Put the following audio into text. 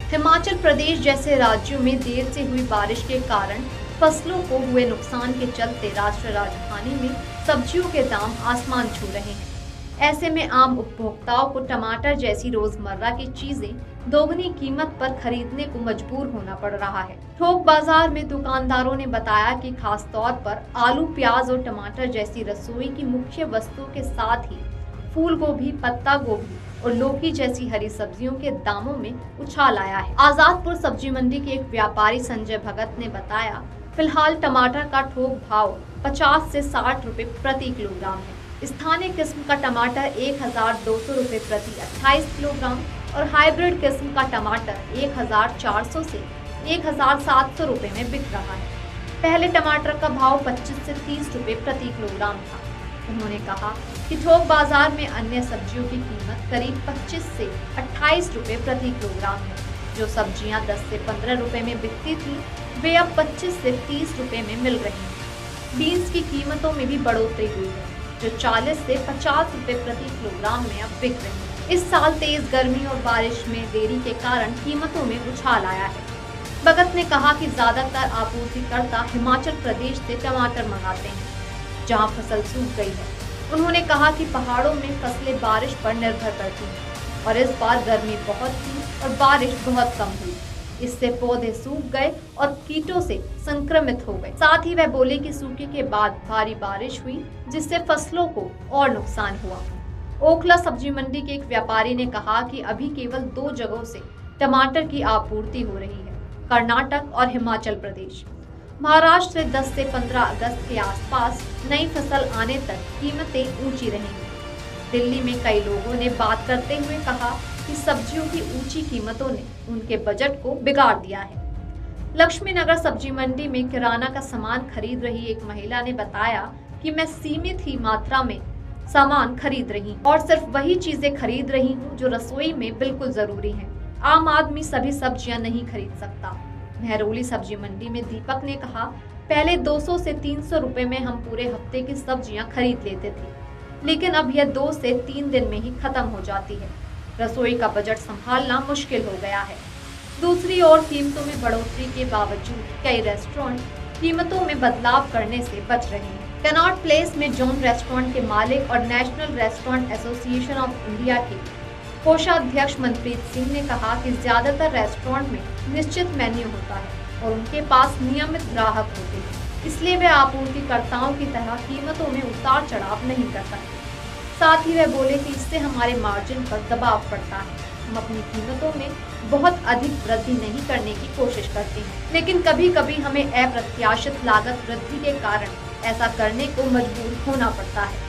हिमाचल प्रदेश जैसे राज्यों में देर से हुई बारिश के कारण फसलों को हुए नुकसान के चलते राष्ट्रीय राजधानी में सब्जियों के दाम आसमान छू रहे हैं। ऐसे में आम उपभोक्ताओं को टमाटर जैसी रोजमर्रा की चीजें दोगुनी कीमत पर खरीदने को मजबूर होना पड़ रहा है। थोक बाजार में दुकानदारों ने बताया कि खास तौर पर आलू, प्याज और टमाटर जैसी रसोई की मुख्य वस्तुओं के साथ ही फूल गोभी, पत्ता गोभी और लौकी जैसी हरी सब्जियों के दामों में उछाल आया है। आजादपुर सब्जी मंडी के एक व्यापारी संजय भगत ने बताया, फिलहाल टमाटर का थोक भाव 50 से 60 रुपए प्रति किलोग्राम है। स्थानीय किस्म का टमाटर 1200 रुपए प्रति 28 किलोग्राम और हाइब्रिड किस्म का टमाटर 1400 से 1700 रुपए में बिक रहा है। पहले टमाटर का भाव 25 से 30 रुपए प्रति किलोग्राम था। उन्होंने कहा कि थोक बाजार में अन्य सब्जियों की कीमत करीब 25 से 28 रुपए प्रति किलोग्राम है। जो सब्जियां 10 से 15 रुपए में बिकती थी, वे अब 25 से 30 रुपए में मिल रही हैं। बीन्स की कीमतों में भी बढ़ोतरी हुई है, जो 40 से 50 रुपए प्रति किलोग्राम में अब बिक रही है। इस साल तेज गर्मी और बारिश में देरी के कारण कीमतों में उछाल आया है। भगत ने कहा कि ज्यादातर आपूर्तिकर्ता हिमाचल प्रदेश से टमाटर मंगाते हैं, जहां फसल सूख गई है। उन्होंने कहा कि पहाड़ों में फसलें बारिश पर निर्भर करती हैं और इस बार गर्मी बहुत थी और बारिश बहुत कम हुई। इससे पौधे सूख गए और कीटों से संक्रमित हो गए। साथ ही वह बोले कि सूखे के बाद भारी बारिश हुई, जिससे फसलों को और नुकसान हुआ। ओखला सब्जी मंडी के एक व्यापारी ने कहा कि अभी केवल 2 जगहों से टमाटर की आपूर्ति हो रही है, कर्नाटक और हिमाचल प्रदेश। महाराष्ट्र से 10 से 15 अगस्त के आसपास नई फसल आने तक कीमतें ऊंची रहेंगी। दिल्ली में कई लोगों ने बात करते हुए कहा कि सब्जियों की ऊंची कीमतों ने उनके बजट को बिगाड़ दिया है। लक्ष्मी नगर सब्जी मंडी में किराना का सामान खरीद रही एक महिला ने बताया कि मैं सीमित ही मात्रा में सामान खरीद रही हूँ और सिर्फ वही चीजें खरीद रही हूँ जो रसोई में बिल्कुल जरूरी है। आम आदमी सभी सब्जियां नहीं खरीद सकता। महरौली सब्जी मंडी में दीपक ने कहा, पहले 200 से 300 रुपए में हम पूरे हफ्ते की सब्जियां खरीद लेते थे, लेकिन अब यह 2 से 3 दिन में ही खत्म हो जाती है। रसोई का बजट संभालना मुश्किल हो गया है। दूसरी ओर कीमतों में बढ़ोतरी के बावजूद कई रेस्टोरेंट कीमतों में बदलाव करने से बच रहे हैं। कनॉट प्लेस में जॉन रेस्टोरेंट के मालिक और national restaurant association of India के कोषाध्यक्ष मनप्रीत सिंह ने कहा कि ज्यादातर रेस्टोरेंट में निश्चित मेन्यू होता है और उनके पास नियमित ग्राहक होते हैं, इसलिए वे आपूर्तिकर्ताओं की तरह कीमतों में उतार चढ़ाव नहीं कर सकते। साथ ही वह बोले कि इससे हमारे मार्जिन पर दबाव पड़ता है। हम अपनी कीमतों में बहुत अधिक वृद्धि नहीं करने की कोशिश करते हैं, लेकिन कभी कभी हमें अप्रत्याशित लागत वृद्धि के कारण ऐसा करने को मजबूर होना पड़ता है।